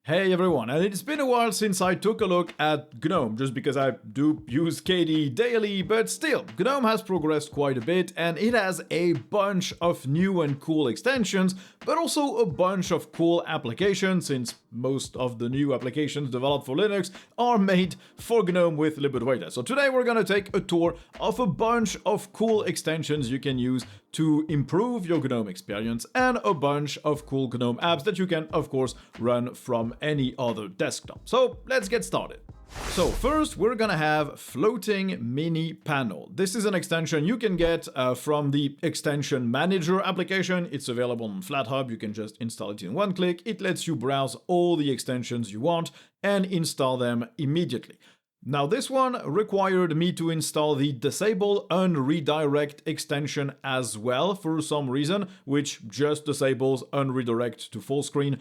Hey everyone, and it's been a while since I took a look at GNOME, just because I do use KDE daily, but still, GNOME has progressed quite a bit and it has a bunch of new and cool extensions, but also a bunch of cool applications, since most of the new applications developed for Linux are made for GNOME with libadwaita. So today we're gonna take a tour of a bunch of cool extensions you can use to improve your GNOME experience, and a bunch of cool GNOME apps that you can, of course, run from any other desktop. So let's get started. So first, we're gonna have Floating Mini Panel. This is an extension you can get from the Extension Manager application. It's available on FLATHUB. You can just install it in one click. It lets you browse all the extensions you want and install them immediately. Now this one required me to install the Disable Unredirect extension as well for some reason, which just disables unredirect to full screen.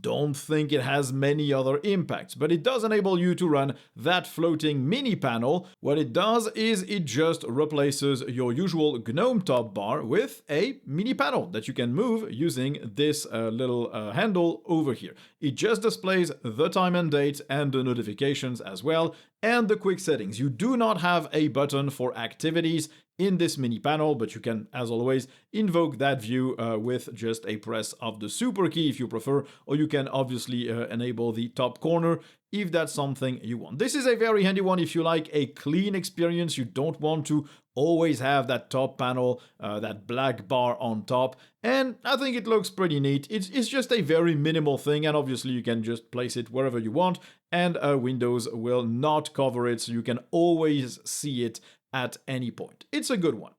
Don't think it has many other impacts, but it does enable you to run that floating mini panel. What it does is it just replaces your usual GNOME top bar with a mini panel that you can move using this little handle over here. It just displays the time and date and the notifications as well, and the quick settings. You do not have a button for activities in this mini panel, but you can, as always, invoke that view with just a press of the super key if you prefer, or you can obviously enable the top corner if that's something you want. This is a very handy one if you like a clean experience. You don't want to always have that top panel, that black bar on top, and I think it looks pretty neat. It's just a very minimal thing, and obviously you can just place it wherever you want, and Windows will not cover it, so you can always see it at any point. It's a good one.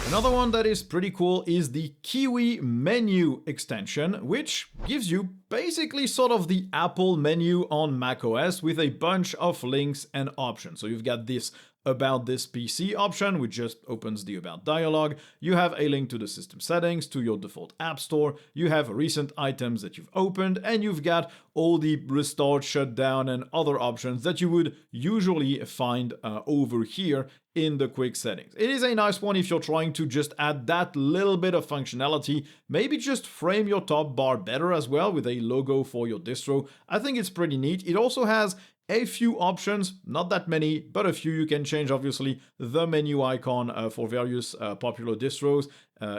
Another one that is pretty cool is the Kiwi menu extension, which gives you basically sort of the Apple menu on macOS with a bunch of links and options. So you've got this About This PC option, which just opens the About dialog. You have a link to the system settings, to your default app store. You have recent items that you've opened, and you've got all the restart, shutdown, and other options that you would usually find over here in the quick settings. It is a nice one if you're trying to just add that little bit of functionality. Maybe just frame your top bar better as well with a logo for your distro. I think it's pretty neat. It also has a few options, not that many, but a few. You can change, obviously, the menu icon for various popular distros,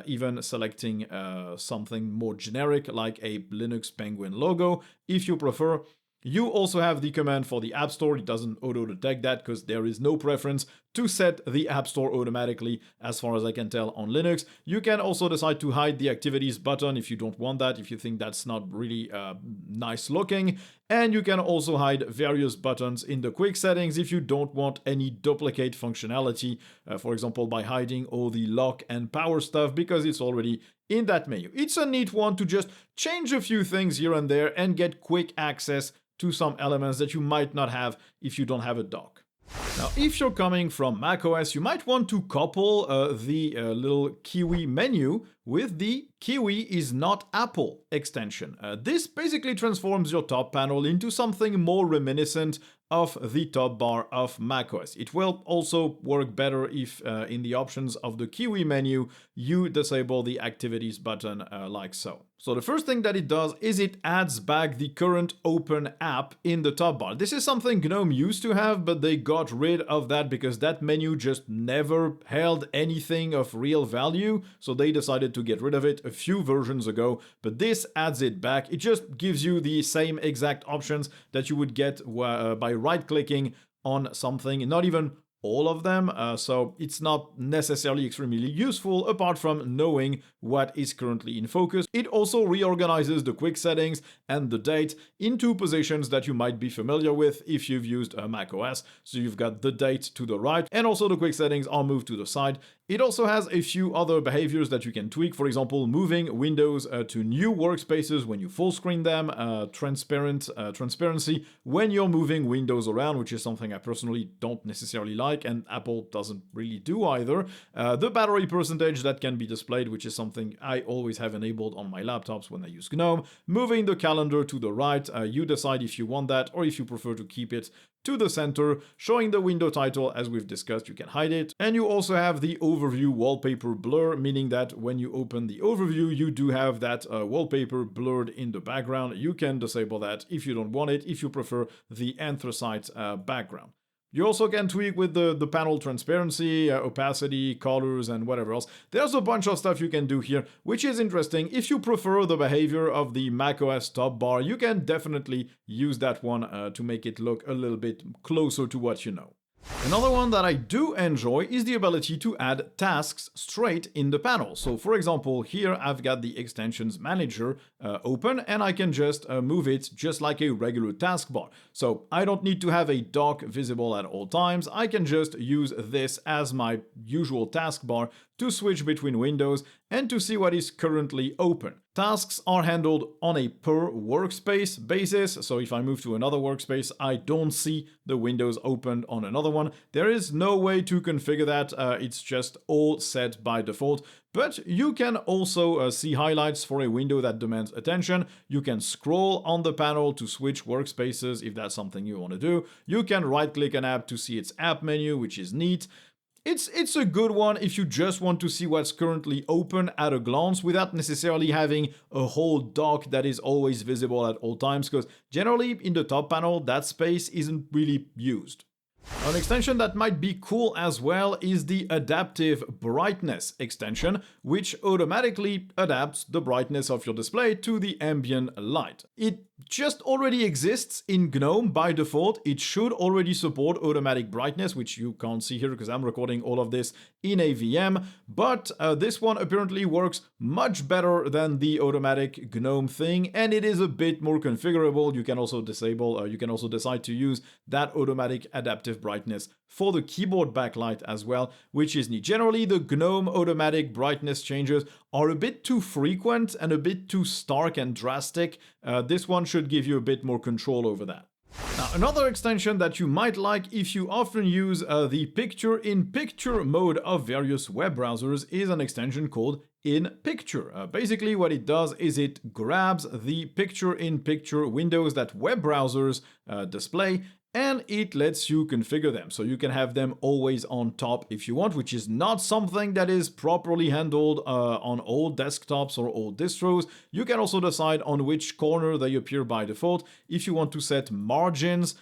even selecting something more generic like a Linux Penguin logo if you prefer. You also have the command for the App Store. It doesn't auto-detect that because there is no preference to set the App Store automatically, as far as I can tell, on Linux. You can also decide to hide the Activities button if you don't want that, if you think that's not really nice looking. And you can also hide various buttons in the quick settings if you don't want any duplicate functionality, for example, by hiding all the lock and power stuff because it's already in that menu. It's a neat one to just change a few things here and there and get quick access to some elements that you might not have if you don't have a dock. Now, if you're coming from macOS, you might want to couple the little Kiwi menu with the Kiwi is not Apple extension. This basically transforms your top panel into something more reminiscent of the top bar of macOS. It will also work better if in the options of the Kiwi menu you disable the activities button like so. So the first thing that it does is it adds back the current open app in the top bar. This is something GNOME used to have, but they got rid of that because that menu just never held anything of real value, so they decided to get rid of it a few versions ago, but this adds it back. It just gives you the same exact options that you would get by right-clicking on something, not even all of them, so it's not necessarily extremely useful apart from knowing what is currently in focus. It also reorganizes the quick settings and the date into positions that you might be familiar with if you've used macOS. So you've got the date to the right, and also the quick settings are moved to the side. It also has a few other behaviors that you can tweak, for example, moving windows to new workspaces when you full screen them, transparency when you're moving windows around, which is something I personally don't necessarily like, and Apple doesn't really do either. The battery percentage that can be displayed, which is something I always have enabled on my laptops when I use GNOME. Moving the calendar to the right, you decide if you want that or if you prefer to keep it to the center, showing the window title. As we've discussed, you can hide it. And you also have the overview wallpaper blur, meaning that when you open the overview, you do have that wallpaper blurred in the background. You can disable that if you don't want it, if you prefer the anthracite background. You also can tweak with the panel transparency, opacity, colors, and whatever else. There's a bunch of stuff you can do here, which is interesting. If you prefer the behavior of the macOS top bar, you can definitely use that one to make it look a little bit closer to what you know. Another one that I do enjoy is the ability to add tasks straight in the panel. So for example, here I've got the extensions manager open, and I can just move it just like a regular taskbar. So I don't need to have a dock visible at all times. I can just use this as my usual taskbar to switch between windows and to see what is currently open. Tasks are handled on a per workspace basis, so if I move to another workspace, I don't see the windows opened on another one. There is no way to configure that, it's just all set by default. But you can also see highlights for a window that demands attention. You can scroll on the panel to switch workspaces if that's something you want to do. You can right-click an app to see its app menu, which is neat. It's a good one if you just want to see what's currently open at a glance without necessarily having a whole dock that is always visible at all times, because generally in the top panel that space isn't really used. An extension that might be cool as well is the Adaptive Brightness extension, which automatically adapts the brightness of your display to the ambient light. It just already exists in GNOME by default. It should already support automatic brightness, which you can't see here because I'm recording all of this in a VM, but this one apparently works much better than the automatic GNOME thing, and it is a bit more configurable. You can also disable, you can also decide to use that automatic adaptive brightness for the keyboard backlight as well, which is neat. Generally, the GNOME automatic brightness changes are a bit too frequent and a bit too stark and drastic. This one should give you a bit more control over that. Now, another extension that you might like if you often use the picture-in-picture mode of various web browsers is an extension called In Picture. Basically, what it does is it grabs the picture-in-picture windows that web browsers display, and it lets you configure them. So you can have them always on top if you want, which is not something that is properly handled on all desktops or all distros. You can also decide on which corner they appear by default. If you want to set margins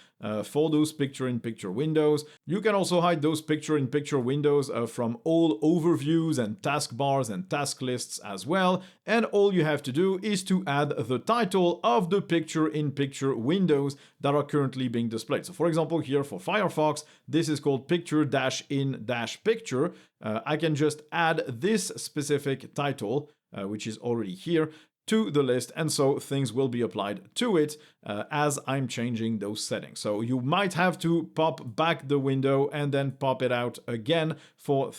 for those picture-in-picture windows. You can also hide those picture-in-picture windows from all overviews and taskbars and task lists as well. And all you have to do is to add the title of the picture-in-picture windows that are currently being displayed. So for example, here for Firefox, this is called picture-in-picture. I can just add this specific title, which is already here, to the list, and so things will be applied to it as I'm changing those settings. So you might have to pop back the window and then pop it out again for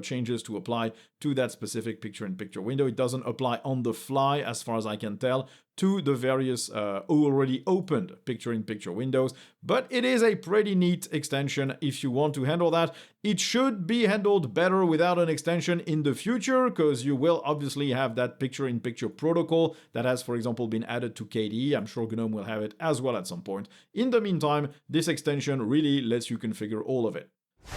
changes to apply to that specific picture-in-picture window. It doesn't apply on the fly, as far as I can tell, to the various already opened picture-in-picture windows, but it is a pretty neat extension if you want to handle that. It should be handled better without an extension in the future, because you will obviously have that picture-in-picture protocol that has, for example, been added to KDE. I'm sure GNOME will have it as well at some point. In the meantime, this extension really lets you configure all of it.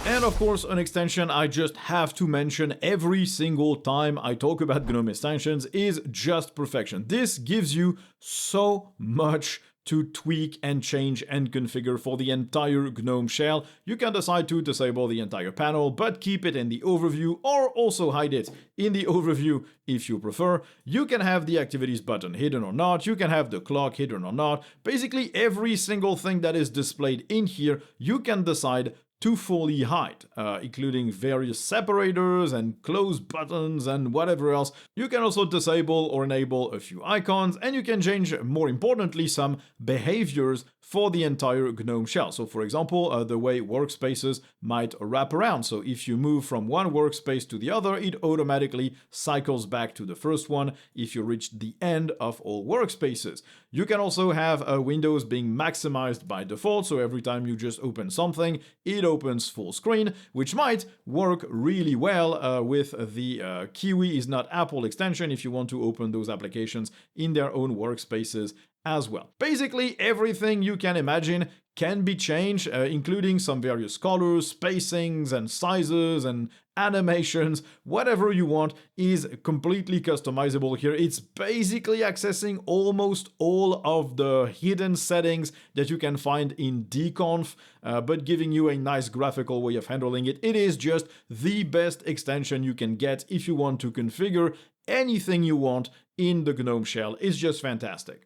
And of course, an extension I just have to mention every single time I talk about GNOME extensions is Just Perfection. This gives you so much to tweak and change and configure for the entire GNOME shell. You can decide to disable the entire panel, but keep it in the overview, or also hide it in the overview if you prefer. You can have the activities button hidden or not. You can have the clock hidden or not. Basically, every single thing that is displayed in here, you can decide to fully hide, including various separators and close buttons and whatever else. You can also disable or enable a few icons, and you can change, more importantly, some behaviors for the entire GNOME shell. So for example, the way workspaces might wrap around. So if you move from one workspace to the other, it automatically cycles back to the first one if you reach the end of all workspaces. You can also have windows being maximized by default, so every time you just open something, it opens full screen, which might work really well with the Kiwi is not Apple extension if you want to open those applications in their own workspaces as well. Basically, everything you can imagine can be changed, including some various colors, spacings, and sizes, and animations. Whatever you want is completely customizable here. It's basically accessing almost all of the hidden settings that you can find in dconf, but giving you a nice graphical way of handling it. It is just the best extension you can get if you want to configure anything you want in the GNOME shell. It's just fantastic.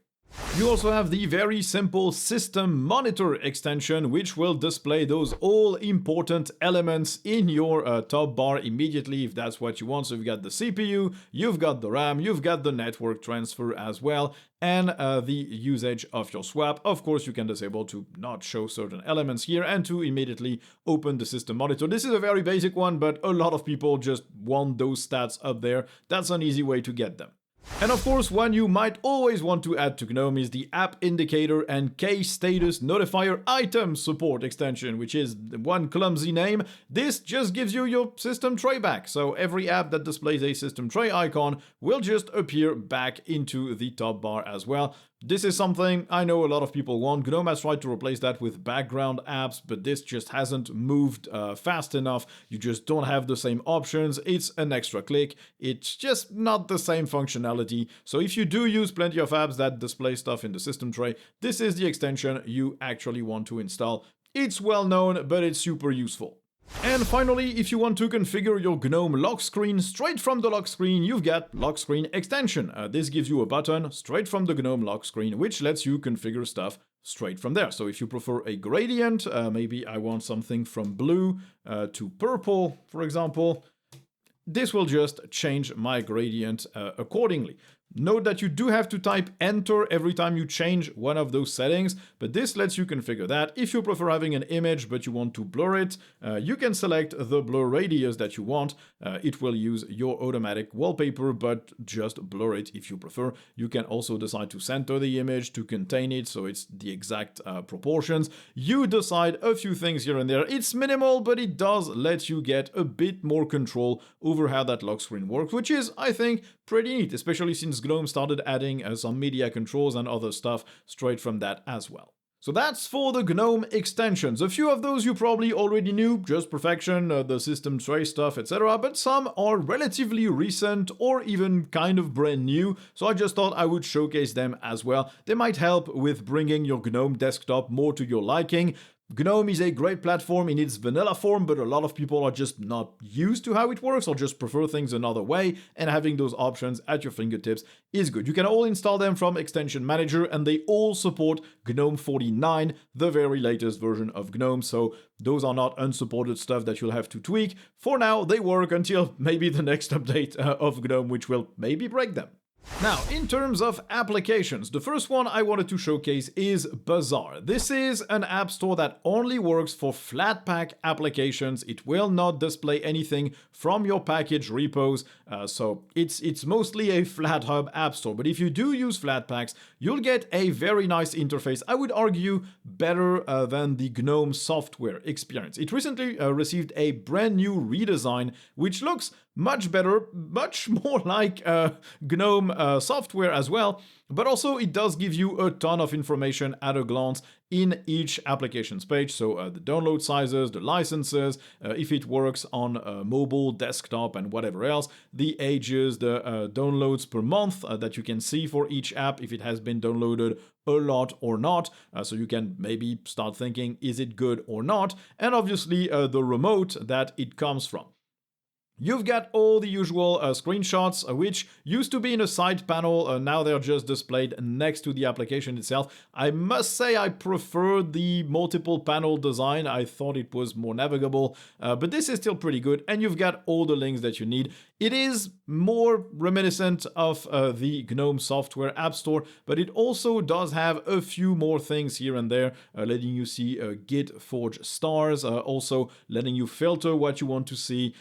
You also have the very simple System Monitor extension, which will display those all-important elements in your top bar immediately if that's what you want. So you've got the CPU, you've got the RAM, you've got the network transfer as well, and the usage of your swap. Of course, you can disable to not show certain elements here and to immediately open the System Monitor. This is a very basic one, but a lot of people just want those stats up there. That's an easy way to get them. And of course, one you might always want to add to GNOME is the App Indicator and Case Status Notifier Item Support extension, which is one clumsy name. This just gives you your system tray back. So every app that displays a system tray icon will just appear back into the top bar as well. This is something I know a lot of people want. GNOME has tried to replace that with background apps, but this just hasn't moved fast enough. You just don't have the same options. It's an extra click. It's just not the same functionality. So if you do use plenty of apps that display stuff in the system tray, this is the extension you actually want to install. It's well known, but it's super useful. And finally, if you want to configure your GNOME lock screen straight from the lock screen, you've got Lock Screen Extension. This gives you a button straight from the GNOME lock screen, which lets you configure stuff straight from there. So if you prefer a gradient, maybe I want something from blue to purple, for example, this will just change my gradient accordingly. Note that you do have to type enter every time you change one of those settings, but this lets you configure that. If you prefer having an image but you want to blur it, you can select the blur radius that you want. It will use your automatic wallpaper, but just blur it if you prefer. You can also decide to center the image, to contain it, so it's the exact proportions. You decide a few things here and there. It's minimal, but it does let you get a bit more control over how that lock screen works, which is, I think, pretty neat, especially since GNOME started adding some media controls and other stuff straight from that as well. So that's for the GNOME extensions. A few of those you probably already knew, just perfection, the system tray stuff, etc. But some are relatively recent or even kind of brand new, so I just thought I would showcase them as well. They might help with bringing your GNOME desktop more to your liking. GNOME is a great platform in its vanilla form, but a lot of people are just not used to how it works or just prefer things another way, and having those options at your fingertips is good. You can all install them from Extension Manager, and they all support GNOME 49, the very latest version of GNOME, so those are not unsupported stuff that you'll have to tweak. For now, they work until maybe the next update of GNOME, which will maybe break them. Now, in terms of applications, the first one I wanted to showcase is Bazaar. This is an app store that only works for Flatpak applications. It will not display anything from your package repos, so it's mostly a FLATHUB app store. But if you do use Flatpaks, you'll get a very nice interface. I would argue better than the GNOME software experience. It recently received a brand new redesign, which looks much better, much more like GNOME software as well, but also it does give you a ton of information at a glance in each applications page. So the download sizes, the licenses, if it works on mobile, desktop, and whatever else, the ages, the downloads per month that you can see for each app, if it has been downloaded a lot or not, so you can maybe start thinking, is it good or not, and obviously the remote that it comes from. You've got all the usual screenshots, which used to be in a side panel, now they're just displayed next to the application itself. I must say I prefer the multiple panel design, I thought it was more navigable, but this is still pretty good, and you've got all the links that you need. It is more reminiscent of the GNOME software app store, but it also does have a few more things here and there, letting you see Git forge stars, also letting you filter what you want to see,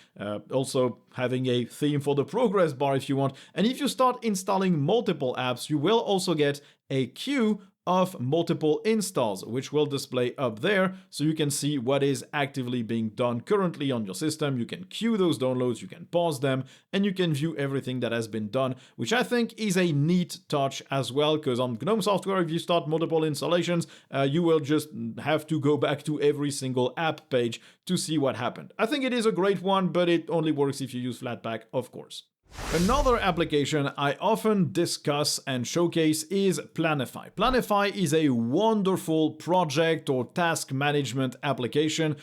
also having a theme for the progress bar if you want. And if you start installing multiple apps, you will also get a queue of multiple installs, which will display up there so you can see what is actively being done currently on your system. You can queue those downloads, you can pause them, and you can view everything that has been done, which I think is a neat touch as well, because on GNOME software, if you start multiple installations, you will just have to go back to every single app page to see what happened. I think it is a great one, but it only works if you use Flatpak, of course. Another application I often discuss and showcase is Planify. Planify is a wonderful project or task management application.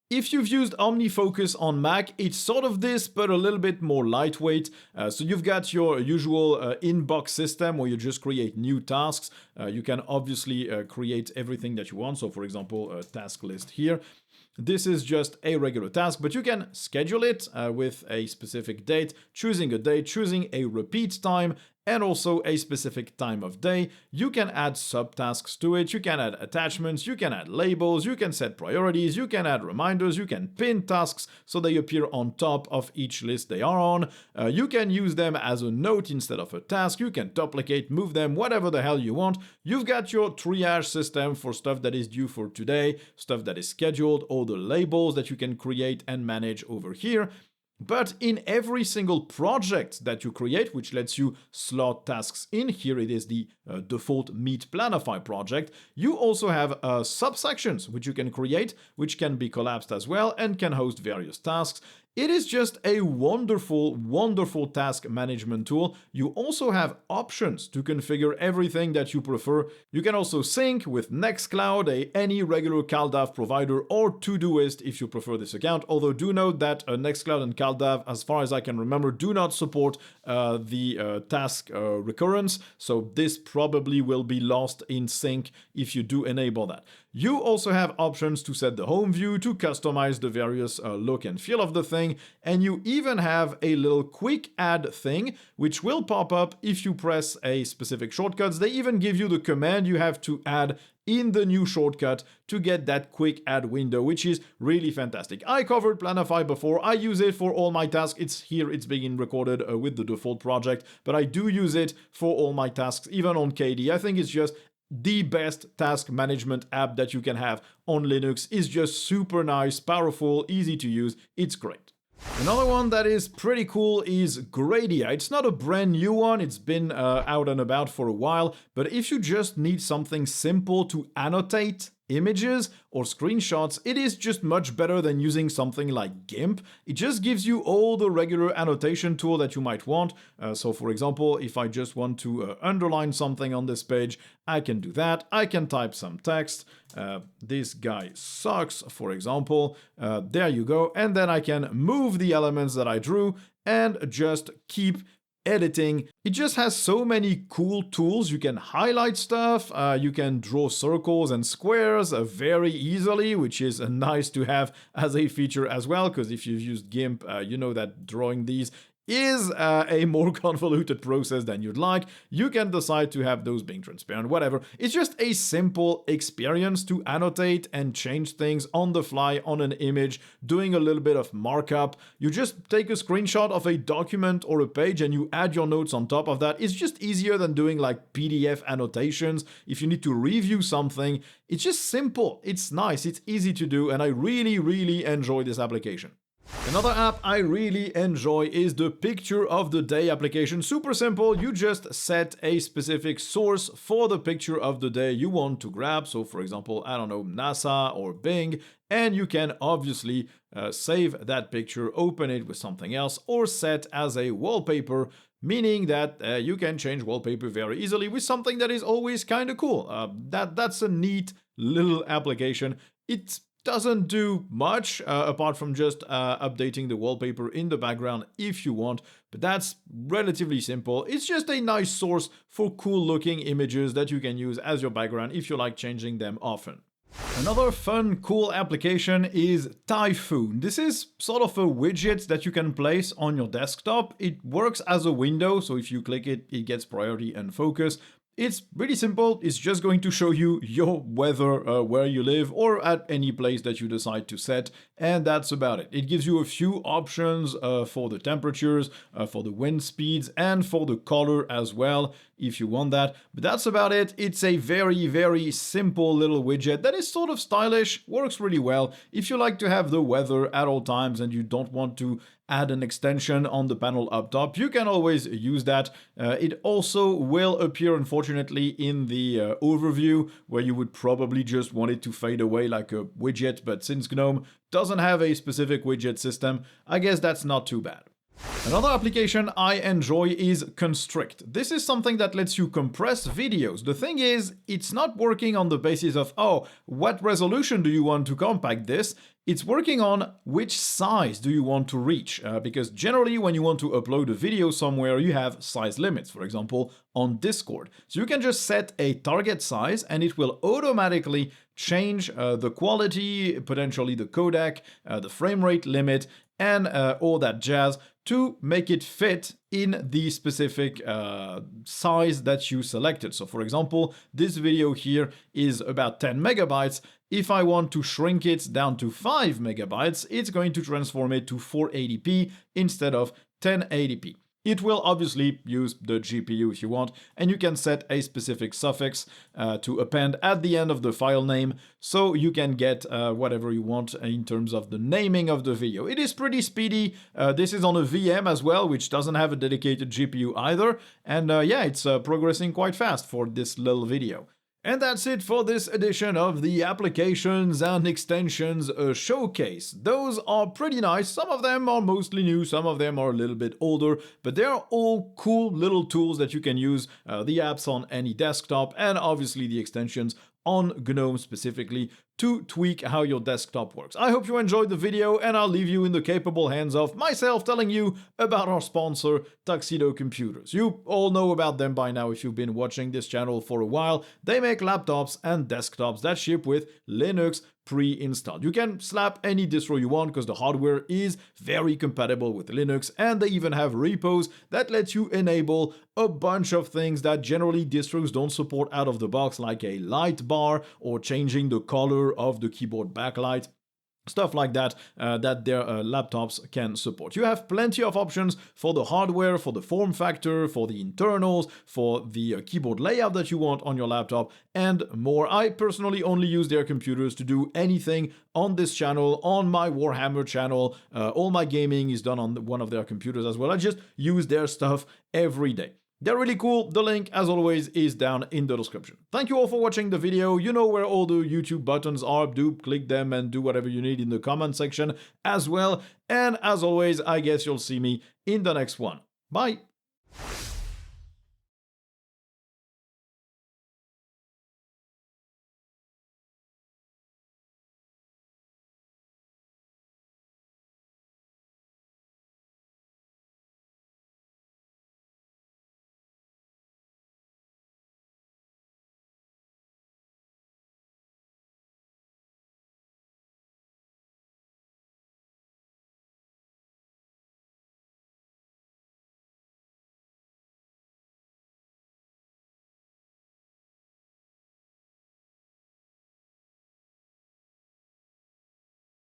If you've used OmniFocus on Mac, it's sort of this, but a little bit more lightweight. So you've got your usual inbox system where you just create new tasks. You can obviously create everything that you want. So for example, a task list here. This is just a regular task, but you can schedule it with a specific date, choosing a date, choosing a repeat time, and also a specific time of day. You can add subtasks to it, you can add attachments, you can add labels, you can set priorities, you can add reminders, you can pin tasks so they appear on top of each list they are on. You can use them as a note instead of a task, you can duplicate, move them, whatever the hell you want. You've got your triage system for stuff that is due for today, stuff that is scheduled, all the labels that you can create and manage over here. But in every single project that you create, which lets you slot tasks in, here it is the default Meet Planify project, you also have subsections which you can create, which can be collapsed as well and can host various tasks. It is just a wonderful, wonderful task management tool. You also have options to configure everything that you prefer. You can also sync with Nextcloud, any regular CalDAV provider, or Todoist if you prefer this account. Although do note that Nextcloud and CalDAV, as far as I can remember, do not support the task recurrence. So this probably will be lost in sync if you do enable that. You also have options to set the home view, to customize the various look and feel of the thing, and you even have a little quick add thing, which will pop up if you press a specific shortcuts. They even give you the command you have to add in the new shortcut to get that quick add window, which is really fantastic. I covered Planify before. I use it for all my tasks. It's here, it's being recorded with the default project, but I do use it for all my tasks, even on KD. I think it's just the best task management app that you can have on Linux. Is just super nice, powerful, easy to use. It's great. Another one that is pretty cool is Gradia. It's not a brand new one, it's been out and about for a while, but if you just need something simple to annotate images or screenshots, it is just much better than using something like GIMP. It just gives you all the regular annotation tool that you might want. So for example, if I just want to underline something on this page, I can do that. I can type some text. This guy sucks, for example. There you go. And then I can move the elements that I drew and just keep editing. It just has so many cool tools. You can highlight stuff, you can draw circles and squares very easily, which is nice to have as a feature as well, because if you've used GIMP, you know that drawing these is a more convoluted process than you'd like. You can decide to have those being transparent, whatever. It's just a simple experience to annotate and change things on the fly on an image, doing a little bit of markup. You just take a screenshot of a document or a page and you add your notes on top of that. It's just easier than doing like PDF annotations. If you need to review something, it's just simple. It's nice. It's easy to do. And I really, really enjoy this application. Another app I really enjoy is the Picture of the Day application. Super simple, you just set a specific source for the picture of the day you want to grab. So for example, I don't know, NASA or Bing, and you can obviously save that picture, open it with something else, or set as a wallpaper, meaning that you can change wallpaper very easily with something that is always kind of cool. That's a neat little application. It doesn't do much apart from just updating the wallpaper in the background if you want, but that's relatively simple. It's just a nice source for cool looking images that you can use as your background if you like changing them often. Another fun, cool application is Typhoon. This is sort of a widget that you can place on your desktop. It works as a window, so if you click it, it gets priority and focus. It's really simple. It's just going to show you your weather where you live or at any place that you decide to set, and that's about it. It gives you a few options for the temperatures, for the wind speeds, and for the color as well. if you want that. But that's about it. It's a very, very simple little widget that is sort of stylish, works really well. If you like to have the weather at all times and you don't want to add an extension on the panel up top, you can always use that. It also will appear, unfortunately, in the overview, where you would probably just want it to fade away like a widget, but since GNOME doesn't have a specific widget system, I guess that's not too bad. Another application I enjoy is Constrict. This is something that lets you compress videos. The thing is, it's not working on the basis of, oh, what resolution do you want to compact this? It's working on which size do you want to reach, because generally when you want to upload a video somewhere, you have size limits, for example, on Discord. So you can just set a target size and it will automatically change the quality, potentially the codec, the frame rate limit, and all that jazz to make it fit in the specific size that you selected. So for example, this video here is about 10 megabytes. If I want to shrink it down to 5 megabytes, it's going to transform it to 480p instead of 1080p. It will obviously use the GPU if you want, and you can set a specific suffix to append at the end of the file name, so you can get whatever you want in terms of the naming of the video. It is pretty speedy. This is on a VM as well, which doesn't have a dedicated GPU either, and yeah, it's progressing quite fast for this little video. And that's it for this edition of the Applications and Extensions Showcase. Those are pretty nice. Some of them are mostly new, some of them are a little bit older, but they're all cool little tools that you can use, the apps on any desktop, and obviously the extensions on GNOME specifically to tweak how your desktop works. I hope you enjoyed the video, and I'll leave you in the capable hands of myself telling you about our sponsor, Tuxedo Computers. You all know about them by now if you've been watching this channel for a while. They make laptops and desktops that ship with Linux pre-installed. You can slap any distro you want because the hardware is very compatible with Linux, and they even have repos that let you enable a bunch of things that generally distros don't support out of the box, like a light bar or changing the color of the keyboard backlight. Stuff like that, that their laptops can support. You have plenty of options for the hardware, for the form factor, for the internals, for the keyboard layout that you want on your laptop, and more. I personally only use their computers to do anything on this channel, on my Warhammer channel. All my gaming is done on one of their computers as well. I just use their stuff every day. They're really cool. The link, as always, is down in the description. Thank you all for watching the video. You know where all the YouTube buttons are. Do click them and do whatever you need in the comment section as well. And as always, I guess you'll see me in the next one. Bye!